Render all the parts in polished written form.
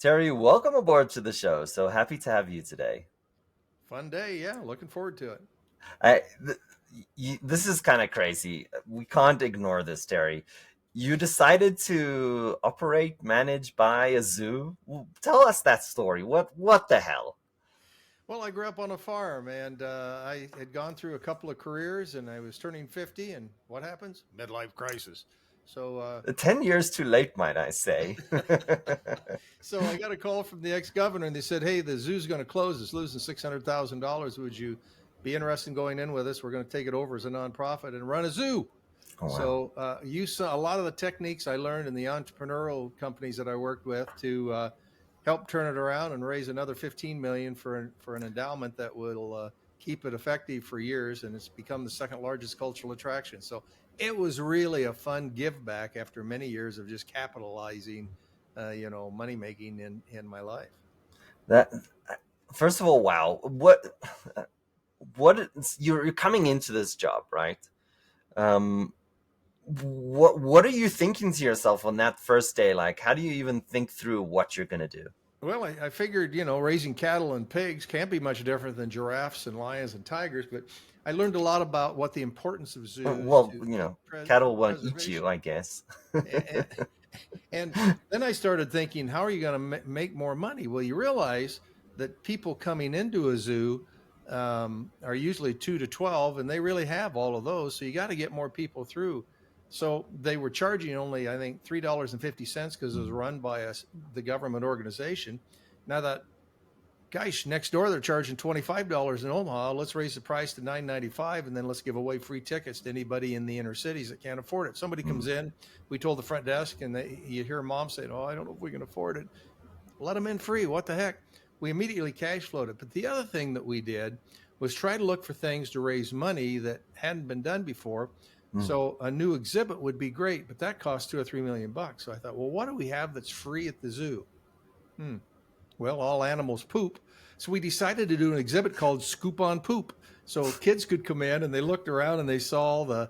Terry, welcome aboard to the show. So happy to have you today. Fun day, yeah. Looking forward to it. I, th- this is kind of crazy. We can't ignore this, Terry. You decided to operate, manage, buy a zoo. Tell us that story. What the hell? Well, I grew up on a farm, and I had gone through a couple of careers, and I was turning 50, and what happens? Midlife crisis. So, 10 years too late, might I say? so I got a call from the ex-governor, and they said, "Hey, the zoo's going to close. It's losing $600,000. Would you be interested in going in with us? We're going to take it over as a nonprofit and run a zoo." Oh wow. So you saw a lot of the techniques I learned in the entrepreneurial companies that I worked with to help turn it around and raise another 15 million for an endowment that will keep it effective for years, and it's become the second largest cultural attraction. So it was really a fun give back after many years of just capitalizing, money making in my life. That First of all, wow. You're coming into this job, right? Um, what are you thinking to yourself on that first day? Like, how do you even think through what you're gonna do? Well, I figured, raising cattle and pigs can't be much different than giraffes and lions and tigers, but I learned a lot about what the importance of zoos Well, to cattle won't eat you, preservation. I guess. And, and then I started thinking, how are you going to make more money? Well, you realize that people coming into a zoo are usually 2 to 12, and they really have all of those. So you got to get more people through. So they were charging only, I think, $3.50 because it was run by the government organization. Now that, gosh, next door they're charging $25 in Omaha. Let's raise the price to $9.95, and then let's give away free tickets to anybody in the inner cities that can't afford it. Somebody comes in, we told the front desk, and you hear mom saying, "Oh, I don't know if we can afford it." Let them in free. What the heck? We immediately cash flowed it. But the other thing that we did was try to look for things to raise money that hadn't been done before. Mm. So a new exhibit would be great, but that costs 2 or 3 million bucks. So I thought, well, what do we have that's free at the zoo? Hmm. Well, all animals poop. So we decided to do an exhibit called Scoop on Poop. So kids could come in and they looked around and they saw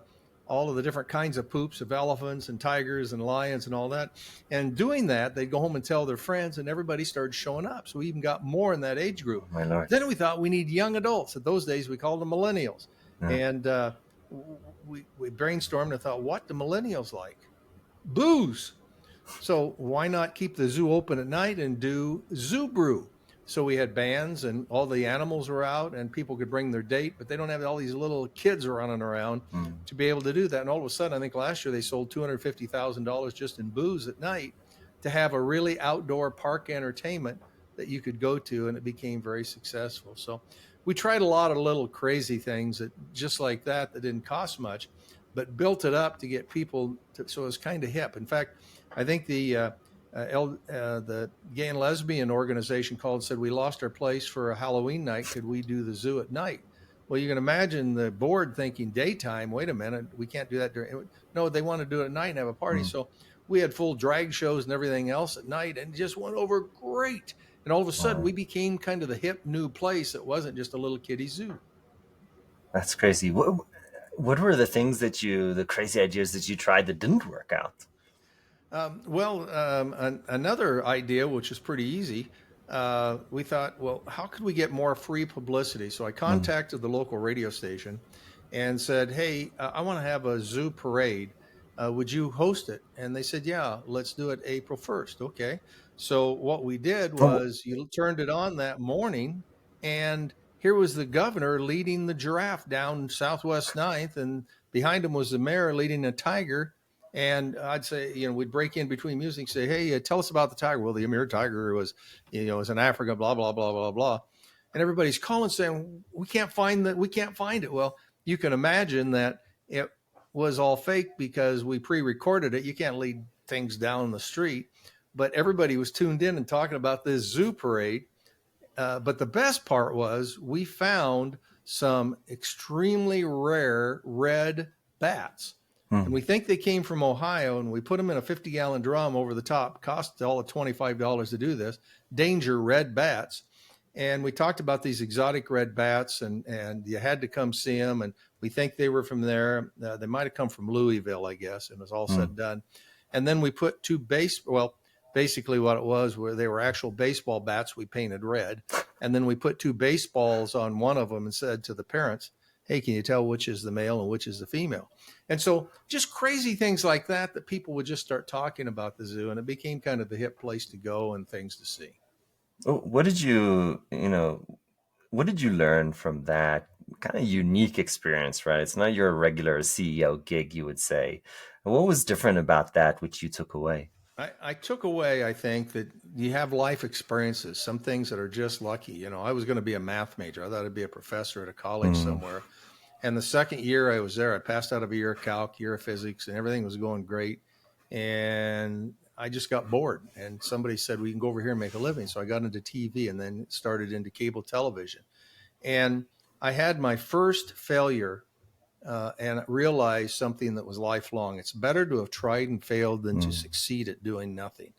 all of the different kinds of poops of elephants and tigers and lions and all that. And doing that, they'd go home and tell their friends, and everybody started showing up. So we even got more in that age group. Oh, my lord. Then we thought we need young adults. At those days, we called them millennials. Yeah. And we brainstormed and thought, what do millennials like? Booze. So why not keep the zoo open at night and do zoo brew? So we had bands and all the animals were out and people could bring their date, but they don't have all these little kids running around Mm. to be able to do that. And all of a sudden, I think last year they sold $250,000 just in booze at night to have a really outdoor park entertainment that you could go to, and it became very successful. So we tried a lot of little crazy things that just like that didn't cost much, but built it up to get people to, so it was kind of hip. In fact, I think the gay and lesbian organization called and said, we lost our place for a Halloween night. Could we do the zoo at night? Well, you can imagine the board thinking daytime. Wait a minute, we can't do that during. No, they want to do it at night and have a party. Mm. So we had full drag shows and everything else at night, and it just went over great. And all of a sudden, Wow. we became kind of the hip new place. It wasn't just a little kiddie zoo. That's crazy. What were the crazy ideas that you tried that didn't work out? Another idea, which is pretty easy, we thought, well, how could we get more free publicity? So I Mm. contacted the local radio station and said, hey, I want to have a zoo parade. Would you host it? And they said, yeah, let's do it April 1st. Okay. So what we did Oh, was you turned it on that morning, and here was the governor leading the giraffe down Southwest Ninth, and behind him was the mayor leading a tiger. And I'd say, we'd break in between music, say, hey, tell us about the tiger. Well, the Amir tiger was in Africa, blah, blah, blah, blah, blah. And everybody's calling saying, we can't find that. We can't find it. Well, you can imagine that it was all fake because we pre-recorded it. You can't lead things down the street, but everybody was tuned in and talking about this zoo parade. But the best part was we found some extremely rare red bats. And mm. we think they came from Ohio, and we put them in a 50-gallon drum over the top. Cost all of $25 to do this. Danger red bats. And we talked about these exotic red bats, and you had to come see them. And we think they were from there. They might have come from Louisville, I guess. And it was all said Mm. and done. And then we put basically what it was, where they were actual baseball bats we painted red, and then we put two baseballs on one of them and said to the parents, hey, can you tell which is the male and which is the female? And so just crazy things like that, that people would just start talking about the zoo, and it became kind of the hip place to go and things to see. What did what did you learn from that kind of unique experience, right? It's not your regular CEO gig, you would say. What was different about that which you took away? I took away, I think, that you have life experiences, some things that are just lucky. You know, I was going to be a math major. I thought I'd be a professor at a college Mm, somewhere. And the second year I was there, I passed out of a year of calc, year of physics, and everything was going great. And I just got bored. And somebody said, we can go over here and make a living. So I got into TV and then started into cable television. And I had my first failure and realized something that was lifelong. It's better to have tried and failed than to mm, succeed at doing nothing.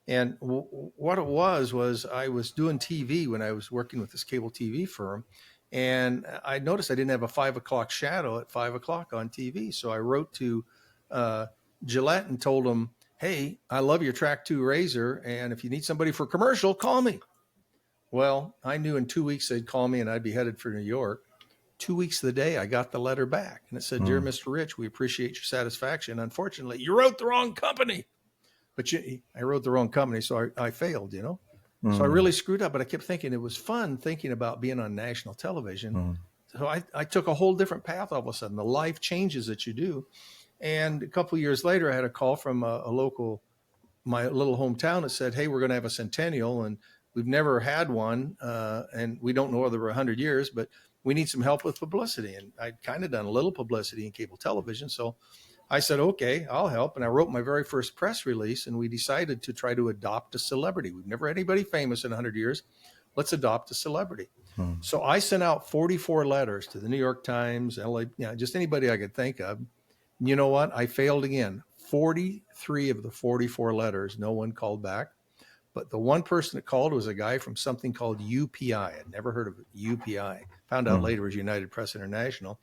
And what it was I was doing TV when I was working with this cable TV firm. And I noticed I didn't have a 5 o'clock shadow at 5 o'clock on TV. So I wrote to uh, Gillette and told them, hey, I love your Track 2 razor. And if you need somebody for a commercial, call me. Well, I knew in 2 weeks they'd call me and I'd be headed for New York. 2 weeks of the day, I got the letter back and it said, dear mm, Mr. Rich, we appreciate your satisfaction. Unfortunately, you wrote the wrong company. But I wrote the wrong company, so I failed, you know? So I mm, really screwed up, but I kept thinking it was fun thinking about being on national television. mm, So I took a whole different path all of a sudden, the life changes that you do. And a couple of years later, I had a call from a local, my little hometown that said, hey, we're going to have a centennial and we've never had one. And we don't know whether we're 100 years, but we need some help with publicity. And I'd kind of done a little publicity in cable television. So I said, okay, I'll help. And I wrote my very first press release, and we decided to try to adopt a celebrity. We've never had anybody famous in 100 years. Let's adopt a celebrity. mm. So I sent out 44 letters to the New York Times, LA, just anybody I could think of. You know what? I failed again. 43 of the 44 letters, no one called back. But the one person that called was a guy from something called UPI. I'd never heard of it, UPI. Found out Mm. later it was United Press International.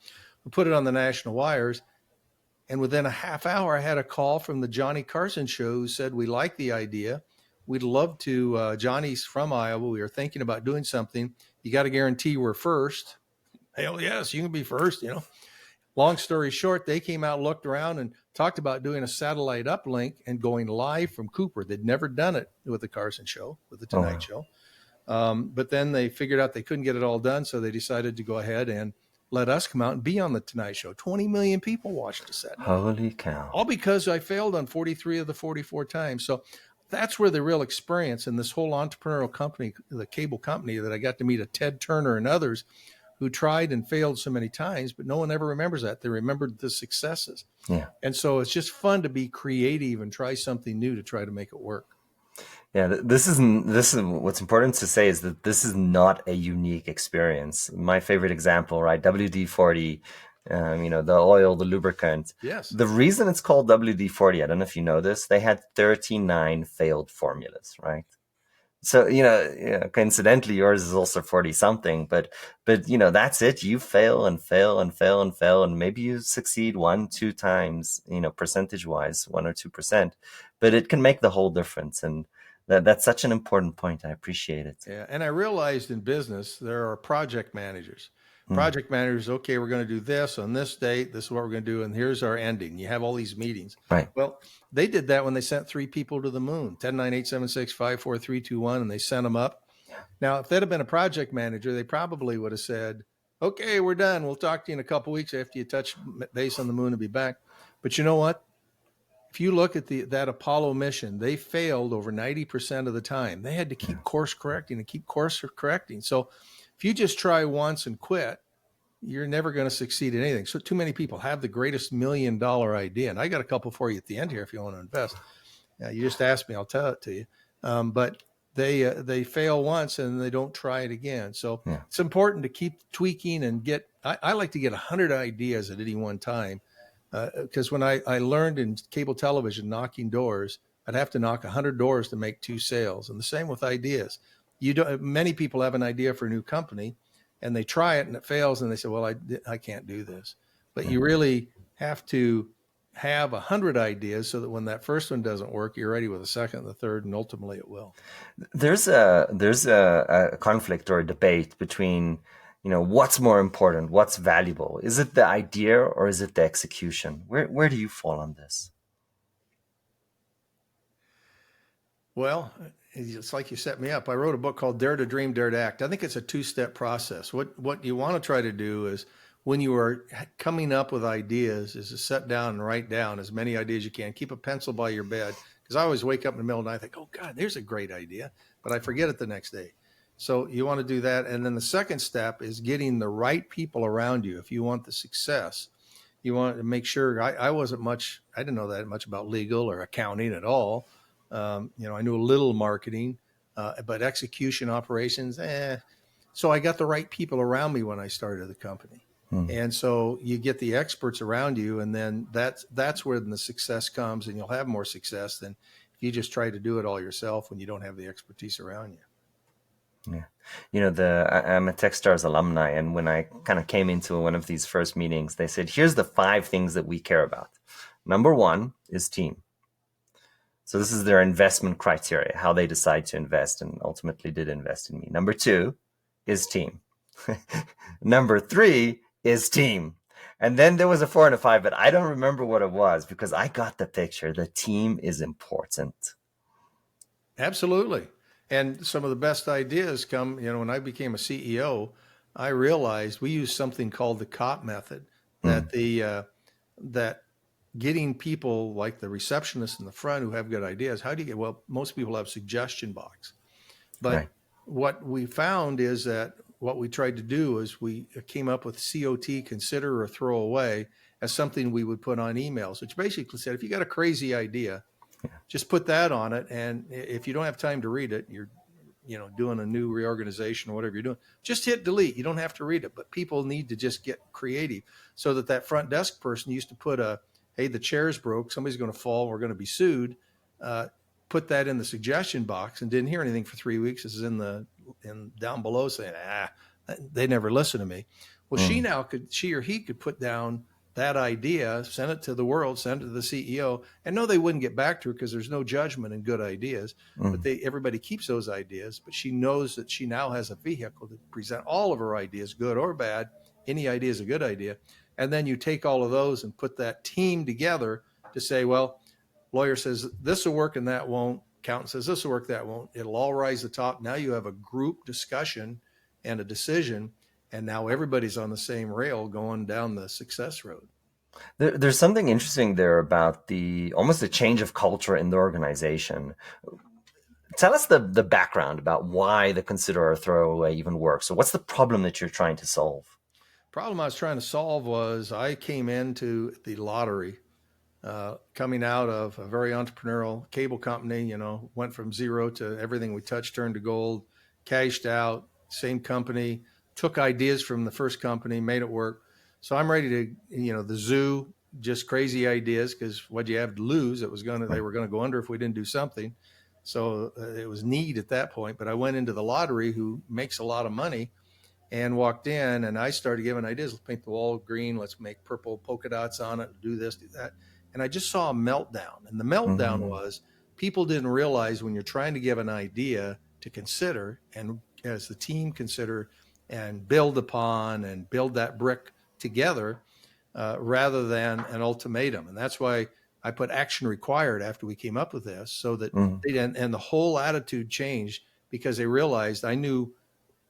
We put it on the national wires. And within a half hour, I had a call from the Johnny Carson show who said, we like the idea. We'd love to. Johnny's from Iowa. We are thinking about doing something. You got to guarantee we're first. Hell yes, you can be first, you know. Long story short, they came out, looked around, and talked about doing a satellite uplink and going live from Cooper. They'd never done it with the Carson show, with the Oh, Tonight wow. Show. But then they figured out they couldn't get it all done, so they decided to go ahead and let us come out and be on the Tonight Show. 20 million people watched us that night, Holy cow. all because I failed on 43 of the 44 times. So that's where the real experience in this whole entrepreneurial company, the cable company, that I got to meet a Ted Turner and others who tried and failed so many times, but no one ever remembers that. They remembered the successes. Yeah. And so it's just fun to be creative and try something new to try to make it work. Yeah, this is what's important to say is that this is not a unique experience. My favorite example, right? WD-40, the oil, the lubricant. Yes. The reason it's called WD-40, I don't know if you know this, they had 39 failed formulas, right? So, coincidentally, yours is also 40 something, but, that's it. You fail and fail and fail and fail. And maybe you succeed one, two times, percentage wise, 1 or 2%, but it can make the whole difference. And that's such an important point. I appreciate it. Yeah. And I realized in business, there are project managers. Mm, Project managers, okay, we're going to do this on this date. This is what we're going to do. And here's our ending. You have all these meetings. right. Well, they did that when they sent three people to the moon, 10, 9, 8, 7, 6, 5, 4, 3, 2, 1, and they sent them up. Now, if they'd have been a project manager, they probably would have said, okay, we're done. We'll talk to you in a couple of weeks after you touch base on the moon and be back. But you know what? If you look at that Apollo mission, they failed over 90% of the time. They had to Yeah. keep course correcting and keep course correcting. So if you just try once and quit, you're never going to succeed in anything. So too many people have the greatest $1 million idea. And I got a couple for you at the end here if you want to invest. You just ask me, I'll tell it to you. But they fail once and they don't try it again. So Yeah. it's important to keep tweaking and get. I like to get 100 ideas at any one time, because when I learned in cable television knocking doors, I'd have to knock 100 doors to make 2 sales, and the same with ideas. You don't. Many people have an idea for a new company, and they try it and it fails, and they say, "Well, I can't do this." But Yeah. you really have to have 100 ideas so that when that first one doesn't work, you're ready with the second, the third, and ultimately it will. There's a conflict or a debate between, what's more important, what's valuable. Is it the idea or is it the execution? Where do you fall on this? Well, it's like you set me up. I wrote a book called Dare to Dream, Dare to Act. I think it's a two-step process. What you want to try to do is when you are coming up with ideas is to sit down and write down as many ideas as you can. Keep a pencil by your bed because I always wake up in the middle of the night and think, oh God, there's a great idea, but I forget it the next day. So you want to do that. And then the second step is getting the right people around you if you want the success. You want to make sure I wasn't much, I didn't know that much about legal or accounting at all. I knew a little marketing, but execution operations, So I got the right people around me when I started the company. Hmm. And so you get the experts around you, and then that's where the success comes, and you'll have more success than if you just try to do it all yourself when you don't have the expertise around you. Yeah. I'm a Techstars alumni, and when I kind of came into one of these first meetings, they said, here's the 5 things that we care about. Number one is team. So this is their investment criteria, how they decide to invest and ultimately did invest in me. Number two is team. Number three is team. And then there was a 4 and a 5, but I don't remember what it was because I got the picture. The team is important. Absolutely. And some of the best ideas come, when I became a CEO, I realized we use something called the COP method Mm, that that getting people like the receptionist in the front who have good ideas, how do you get, well, most people have suggestion box. right. But what we found is that what we tried to do is we came up with COT, consider or throw away, as something we would put on emails, which basically said, if you got a crazy idea, just put that on it. And if you don't have time to read it, you're, doing a new reorganization or whatever you're doing, just hit delete. You don't have to read it, but people need to just get creative so that front desk person used to put hey, the chair's broke. Somebody's going to fall. We're going to be sued. Uh, Put that in the suggestion box and didn't hear anything for 3 weeks. This is in down below saying, they never listen to me. Well, Mm, she or he could put down that idea, send it to the world, send it to the CEO, and no, they wouldn't get back to her because there's no judgment in good ideas. But mm, everybody keeps those ideas. But she knows that she now has a vehicle to present all of her ideas, good or bad. Any idea is a good idea, and then you take all of those and put that team together to say, well, lawyer says this will work and that won't. Accountant says this will work, that won't. It'll all rise to the top. Now you have a group discussion and a decision, and now everybody's on the same rail going down the success road. there's something interesting there about the almost a change of culture in the organization. Tell us the background about why the consider or throwaway even works. So what's the problem that you're trying to solve? Problem I was trying to solve was I came into the lottery coming out of a very entrepreneurial cable company, went from zero to everything we touched turned to gold, cashed out, same company, took ideas from the first company, made it work. So I'm ready to, the zoo, just crazy ideas because what you have to lose, they Right. were going to go under if we didn't do something. So it was need at that point. But I went into the lottery, who makes a lot of money, and walked in, and I started giving ideas. Let's paint the wall green. Let's make purple polka dots on it. Do this, do that. And I just saw a meltdown. And the meltdown Mm, was people didn't realize when you're trying to give an idea to consider, and as the team consider and build upon and build that brick together, rather than an ultimatum. And that's why I put action required after we came up with this, so that mm, and the whole attitude changed because they realized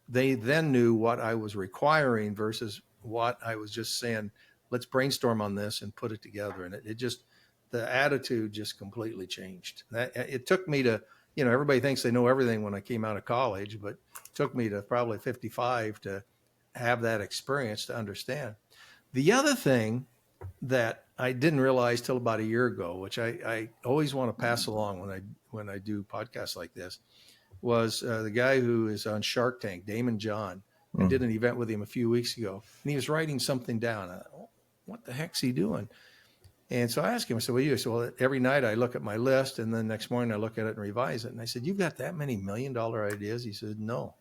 they then knew what I was requiring versus what I was just saying, let's brainstorm on this and put it together. And it just, the attitude just completely changed. It took me to, everybody thinks they know everything when I came out of college, but it took me to probably 55 to have that experience to understand. The other thing that I didn't realize till about a year ago, which I always want to pass along when I do podcasts like this, was the guy who is on Shark Tank, Damon John. I mm, did an event with him a few weeks ago, and he was writing something down. I thought, oh, what the heck's he doing? And so I asked him, I said, what do you do? I said, well, every night I look at my list, and then next morning I look at it and revise it. And I said, you've got that many $1 million ideas? He said, no.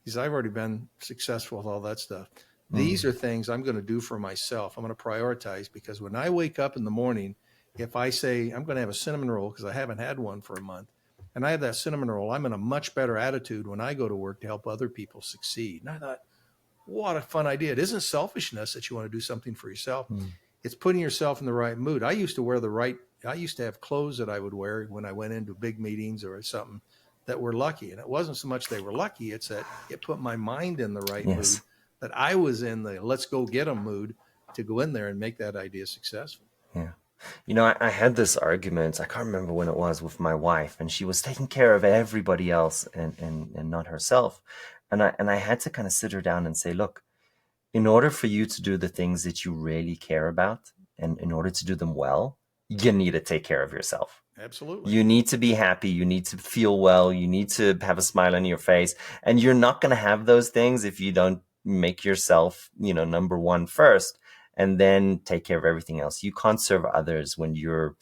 He said, I've already been successful with all that stuff. These are things I'm going to do for myself. I'm going to prioritize because when I wake up in the morning, if I say I'm going to have a cinnamon roll because I haven't had one for a month, and I have that cinnamon roll, I'm in a much better attitude when I go to work to help other people succeed. And I thought, what a fun idea. It isn't selfishness that you want to do something for yourself. Mm. It's putting yourself in the right mood. I used to have clothes that I would wear when I went into big meetings or something that were lucky. And it wasn't so much they were lucky, it's that it put my mind in the right mood, Yes. that I was in the let's go get them mood to go in there and make that idea successful. Yeah. I had this argument, I can't remember when it was, with my wife, and she was taking care of everybody else and not herself. And I had to kind of sit her down and say, look, in order for you to do the things that you really care about, and in order to do them well, you need to take care of yourself. Absolutely. You need to be happy. You need to feel well. You need to have a smile on your face. And you're not going to have those things if you don't make yourself, number one first, and then take care of everything else. You can't serve others when you're,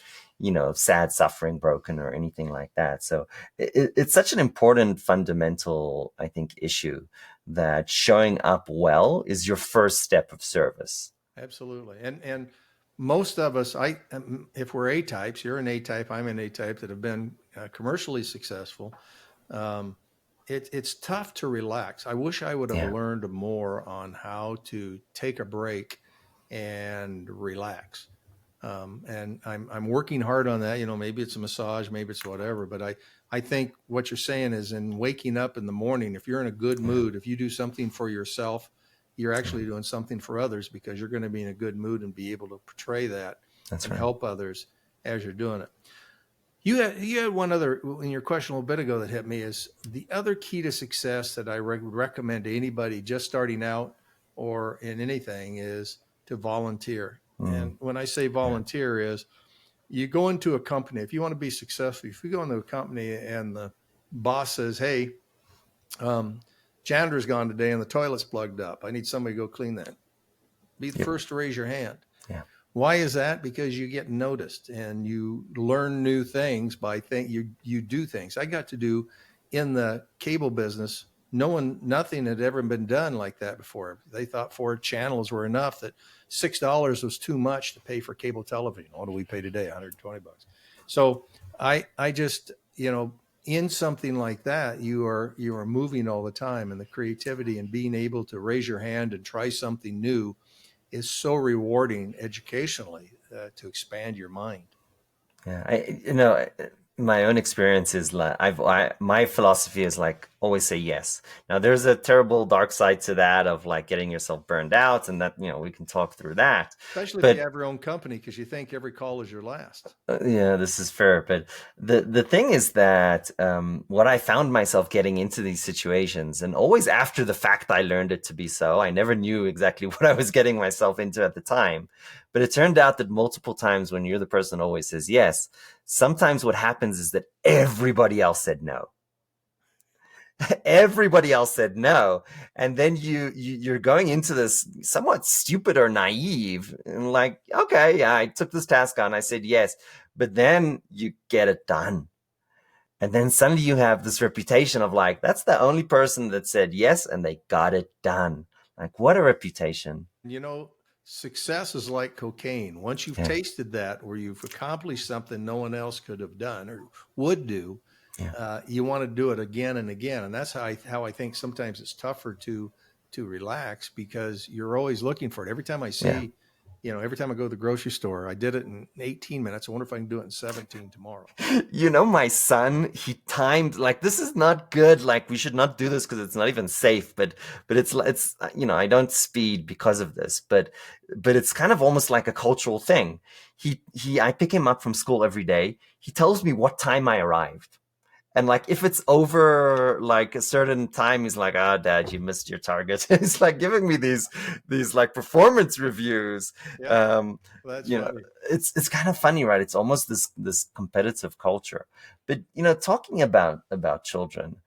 sad, suffering, broken, or anything like that. So it's such an important fundamental, I think, issue that showing up well is your first step of service. Absolutely. And most of us, if we're A types, you're an A type, I'm an A type that have been commercially successful. Um, it's tough to relax. I wish I would have Yeah. learned more on how to take a break and relax. And I'm working hard on that. Maybe it's a massage, maybe it's whatever. But I think what you're saying is in waking up in the morning, if you're in a good Yeah. mood, if you do something for yourself, you're actually doing something for others because you're going to be in a good mood and be able to portray that That's and right. help others as you're doing it. You had one other in your question a little bit ago that hit me is the other key to success that I would recommend to anybody just starting out or in anything is to volunteer. Mm. And when I say Yeah. volunteer is you go into a company, if you want to be successful, if you go into a company and the boss says, hey, um, janitor's gone today and the toilet's plugged up. I need somebody to go clean that. Be the Yep. first to raise your hand. Yeah. Why is that? Because you get noticed and you learn new things by you do things. I got to do in the cable business. Nothing had ever been done like that before. They thought 4 channels were enough. That $6 was too much to pay for cable television. What do we pay today? $120. So I just in something like that, you are moving all the time, and the creativity and being able to raise your hand and try something new is so rewarding educationally to expand your mind. Yeah, my own experience is like my philosophy is like always say yes. Now there's a terrible dark side to that of like getting yourself burned out, and that we can talk through that. Especially if you But have your own company because you think every call is your last. yeah, this is fair. But the thing is that what I found myself getting into these situations, and always after the fact, I learned it to be so. I never knew exactly what I was getting myself into at the time, but it turned out that multiple times when you're the person who always says yes, sometimes what happens is that everybody else said no. Everybody else said no, and then you're going into this somewhat stupid or naive, and like, okay, yeah, I took this task on, I said yes, but then you get it done, and then suddenly you have this reputation of like, that's the only person that said yes and they got it done. Like, what a reputation. You know, success is like cocaine. Once you've Yeah. tasted that, where you've accomplished something no one else could have done or would do, Yeah. you want to do it again and again. And that's how I think sometimes it's tougher to relax because you're always looking for it. Every time I Yeah. see, every time I go to the grocery store, I did it in 18 minutes. I wonder if I can do it in 17 tomorrow. My son, he timed like, this is not good. Like, we should not do this because it's not even safe. But it's I don't speed because of this. But it's kind of almost like a cultural thing. I pick him up from school every day. He tells me what time I arrived. And like, if it's over like a certain time, he's like, "Ah, Dad, you missed your target." He's like giving me these like performance reviews. Yeah, Um, that's you know, funny. it's kind of funny, right? It's almost this competitive culture. But talking about children,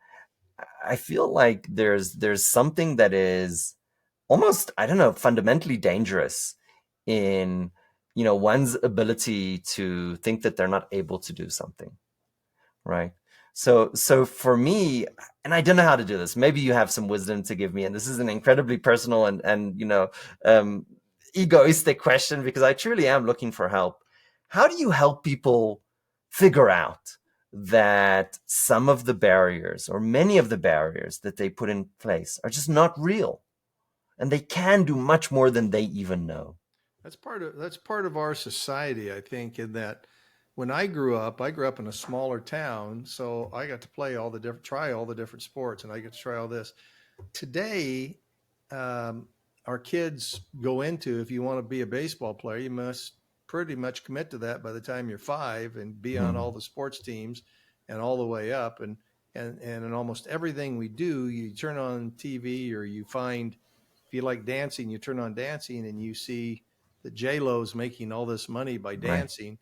I feel like there's something that is almost, I don't know, fundamentally dangerous in one's ability to think that they're not able to do something, right? So for me, and I don't know how to do this. Maybe you have some wisdom to give me, and this is an incredibly personal and um, egoistic question because I truly am looking for help. How do you help people figure out that some of the barriers or many of the barriers that they put in place are just not real, and they can do much more than they even know? That's part of our society, I think, in that when I grew up in a smaller town, so I got to try all the different sports, and I get to try all this. Today, um, our kids go into, if you want to be a baseball player, you must pretty much commit to that by the time you're 5 and be on all Mm, the sports teams and all the way up. And in almost everything we do, you turn on TV or you find, if you like dancing, you turn on dancing and you see that J Lo's making all this money by right. dancing.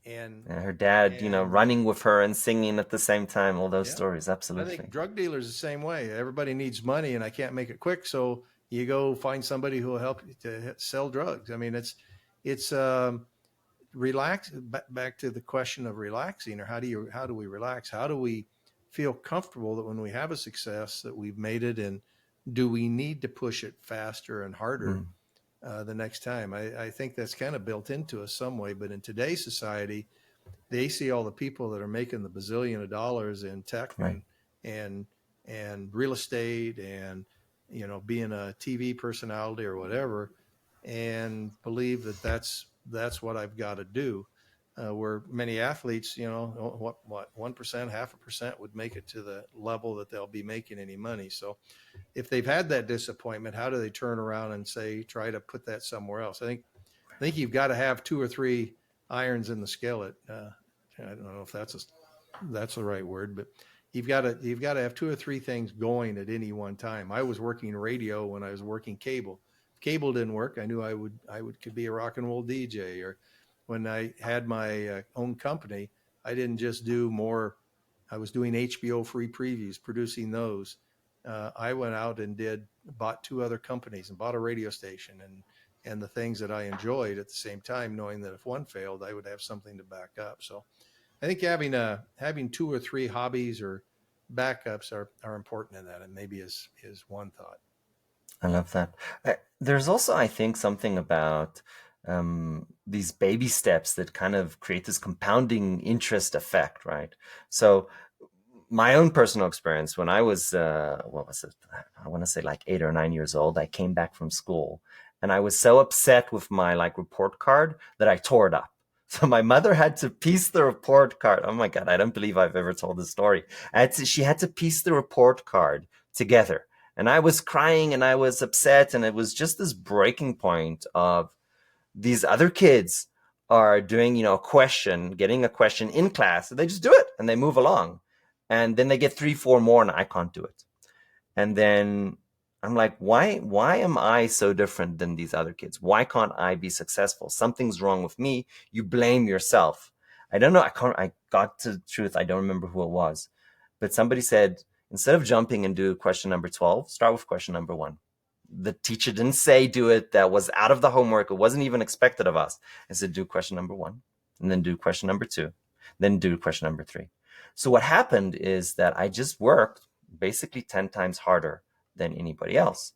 And, And her dad, and running with her and singing at the same time, all those yeah, stories. I think Absolutely. drug dealers the same way. Everybody needs money, and I can't make it quick, so you go find somebody who will help you to sell drugs. I mean, it's relax. Back to the question of relaxing, or how do we relax? How do we feel comfortable that when we have a success that we've made it, and do we need to push it faster and harder Mm, the next time? I think that's kind of built into us some way, but in today's society they see all the people that are making the bazillion of dollars in tech right. and and real estate and being a TV personality or whatever, and believe that that's what I've got to do. Where many athletes, what 1%, half a percent would make it to the level that they'll be making any money. So if they've had that disappointment, how do they turn around and say try to put that somewhere else? I think you've got to have two or three irons in the skillet. I don't know if that's the right word, but you've got to have two or three things going at any one time. I was working radio when I was working cable. If cable didn't work, I knew I would could be a rock and roll DJ. Or when I had my own company, I didn't just do more. I was doing HBO free previews, producing those. I went out and bought two other companies and bought a radio station and the things that I enjoyed at the same time, knowing that if one failed, I would have something to back up. So I think having two or three hobbies or backups are important in that, and maybe is one thought. I love that. There's also, I think, something about these baby steps that kind of create this compounding interest effect, right? So, my own personal experience when I was, what was it? I want to say like 8 or 9 years old, I came back from school and I was so upset with my like report card that I tore it up. So my mother had to piece the report card. Oh my God, I don't believe I've ever told this story. She had to piece the report card together. And I was crying and I was upset. And it was just this breaking point of these other kids are doing, a question, getting a question in class. So they just do it and they move along. And then they get three, four more, and I can't do it. And then I'm like, why am I so different than these other kids? Why can't I be successful? Something's wrong with me. You blame yourself. I don't know. I got to the truth. I don't remember who it was. But somebody said, instead of jumping and do question number 12, start with question number 1. The teacher didn't say do it. That was out of the homework. It wasn't even expected of us. I said, do question number 1, and then do question number 2, then do question number 3. So what happened is that I just worked basically 10 times harder than anybody else.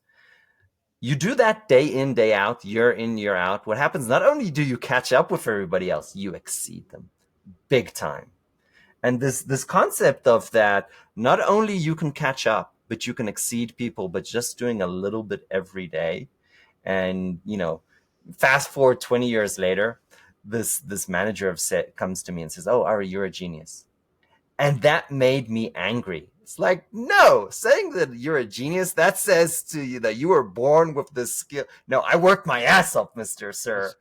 You do that day in, day out, year in, year out. What happens? Not only do you catch up with everybody else, you exceed them big time. And this concept of that, not only you can catch up, but you can exceed people, but just doing a little bit every day. And fast forward 20 years later, this manager of set comes to me and says, "Oh, Ari, you're a genius." And that made me angry. It's like, no, saying that you're a genius, that says to you that you were born with this skill. No, I worked my ass off, Mr. Sir.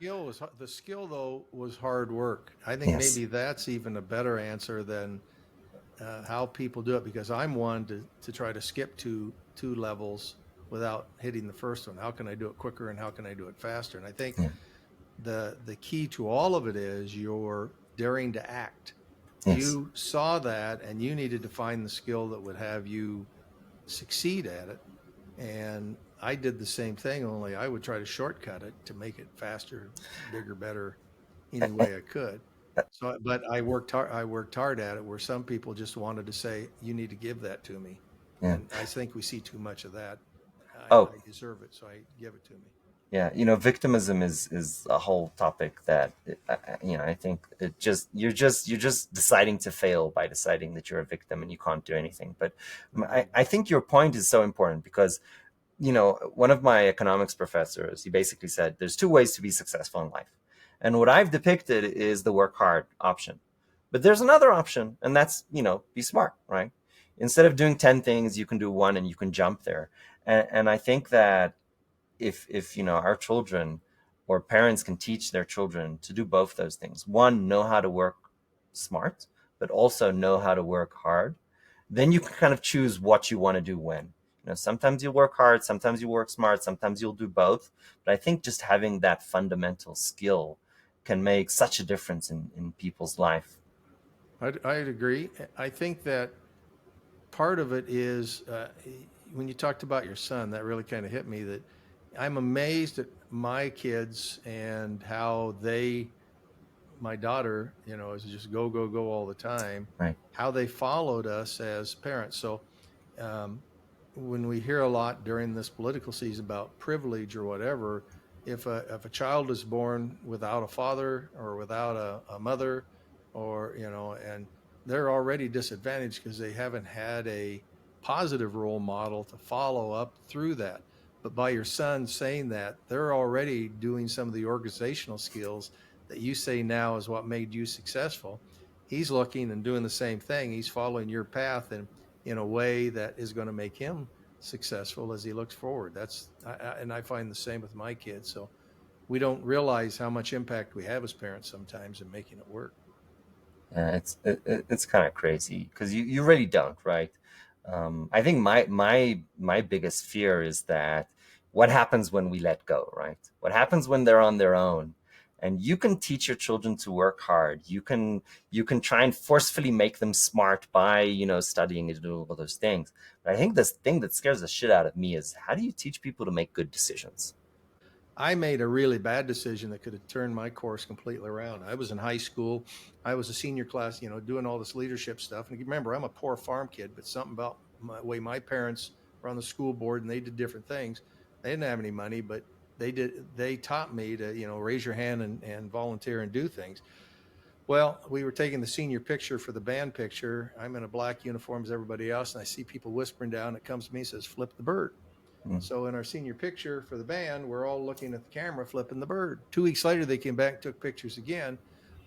The skill though was hard work. I think Yes. maybe that's even a better answer than how people do it, because I'm one to try to skip two levels without hitting the first one. How can I do it quicker and how can I do it faster? And I think Yeah. the key to all of it is you're daring to act. Yes. You saw that and you needed to find the skill that would have you succeed at it. And I did the same thing, only I would try to shortcut it to make it faster, bigger, better, any way I could. So, but I worked hard. I worked hard at it. Where some people just wanted to say, "You need to give that to me," Yeah. and I think we see too much of that. Oh, I deserve it, so I give it to me. yeah. Victimism is a whole topic that I think you're just deciding to fail by deciding that you're a victim and you can't do anything. But Hmm. I think your point is so important because one of my economics professors, he basically said there's two ways to be successful in life. And what I've depicted is the work hard option. But there's another option, and that's, be smart, right? Instead of doing 10 things, you can do one and you can jump there. And I think that if our children or parents can teach their children to do both those things, one, know how to work smart, but also know how to work hard, then you can kind of choose what you want to do when. Sometimes you work hard, sometimes you work smart, sometimes you'll do both. But I think just having that fundamental skill can make such a difference in people's life. I'd agree. I think that part of it is when you talked about your son, that really kind of hit me. That I'm amazed at my kids and how they, my daughter, is just go go go all the time. Right. How they followed us as parents. So um, when we hear a lot during this political season about privilege or whatever, if a child is born without a father or without a mother, or and they're already disadvantaged because they haven't had a positive role model to follow up through that. But by your son saying that, they're already doing some of the organizational skills that you say now is what made you successful. He's looking and doing the same thing. He's following your path and in a way that is going to make him successful as he looks forward. And I find the same with my kids. So we don't realize how much impact we have as parents sometimes in making it work. It's kind of crazy because you really don't, right? I think my biggest fear is that what happens when we let go, right? What happens when they're on their own? And you can teach your children to work hard. You can try and forcefully make them smart by studying and doing all those things. But I think this thing that scares the shit out of me is how do you teach people to make good decisions? I made a really bad decision that could have turned my course completely around. I was in high school. I was a senior class, doing all this leadership stuff. And remember, I'm a poor farm kid, but something about my way my parents were on the school board and they did different things. They didn't have any money, but they taught me to, raise your hand and volunteer and do things. Well, we were taking the senior picture for the band picture. I'm in a black uniform as everybody else, and I see people whispering down. It comes to me and says, "Flip the bird." Mm. So in our senior picture for the band, we're all looking at the camera, flipping the bird. 2 weeks later, they came back, took pictures again.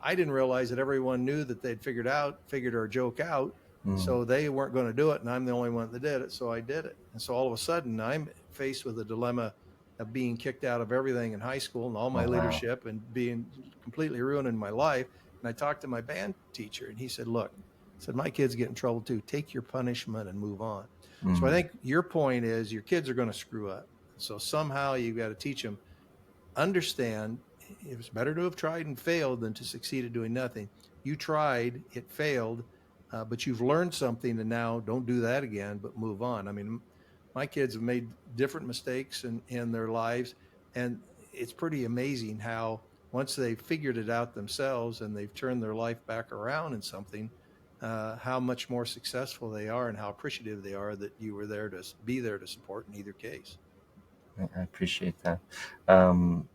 I didn't realize that everyone knew that they'd figured our joke out. Mm. So they weren't going to do it, and I'm the only one that did it. So I did it. And so all of a sudden, I'm faced with a dilemma of being kicked out of everything in high school and all Oh my wow. leadership and being completely ruining my life. And I talked to my band teacher, and he said, "Look," said, "my kids get in trouble too. Take your punishment and move on." So I Mm. think your point is your kids are going to screw up. So somehow you've got to teach them, understand it's better to have tried and failed than to succeed at doing nothing. You tried, it failed, but you've learned something, and now don't do that again, but move on. I mean, my kids have made different mistakes in their lives, and it's pretty amazing how once they've figured it out themselves and they've turned their life back around in something, how much more successful they are and how appreciative they are that you were there to be there to support in either case. I appreciate that. Um,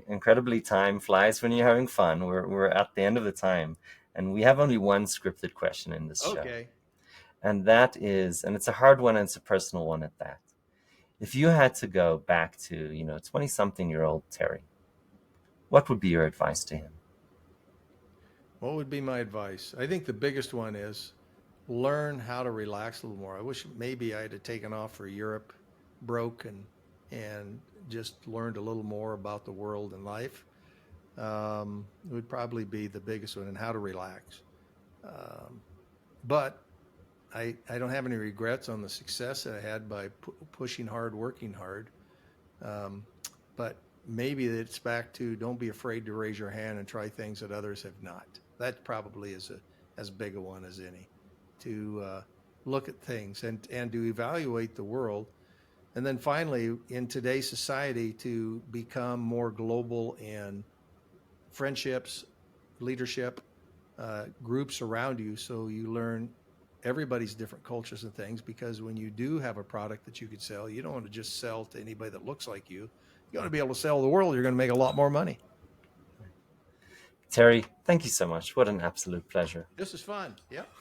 Incredibly, time flies when you're having fun. We're at the end of the time, and we have only one scripted question in this show, Okay. and that is, and it's a hard one and it's a personal one at that. If you had to go back to, 20-something-year-old Terry, what would be your advice to him? What would be my advice? I think the biggest one is learn how to relax a little more. I wish maybe I had taken off for Europe, broke, and just learned a little more about the world and life. It would probably be the biggest one, and how to relax. Um, but I don't have any regrets on the success that I had by pushing hard, working hard. Um, but maybe it's back to don't be afraid to raise your hand and try things that others have not. That probably is as big a one as any. To look at things and to evaluate the world, and then finally, in today's society, to become more global in friendships, leadership. groups around you, so you learn everybody's different cultures and things. Because when you do have a product that you could sell, you don't want to just sell to anybody that looks like you. You want to be able to sell the world. You're going to make a lot more money. Terry, thank you so much. What an absolute pleasure. This is fun. Yep.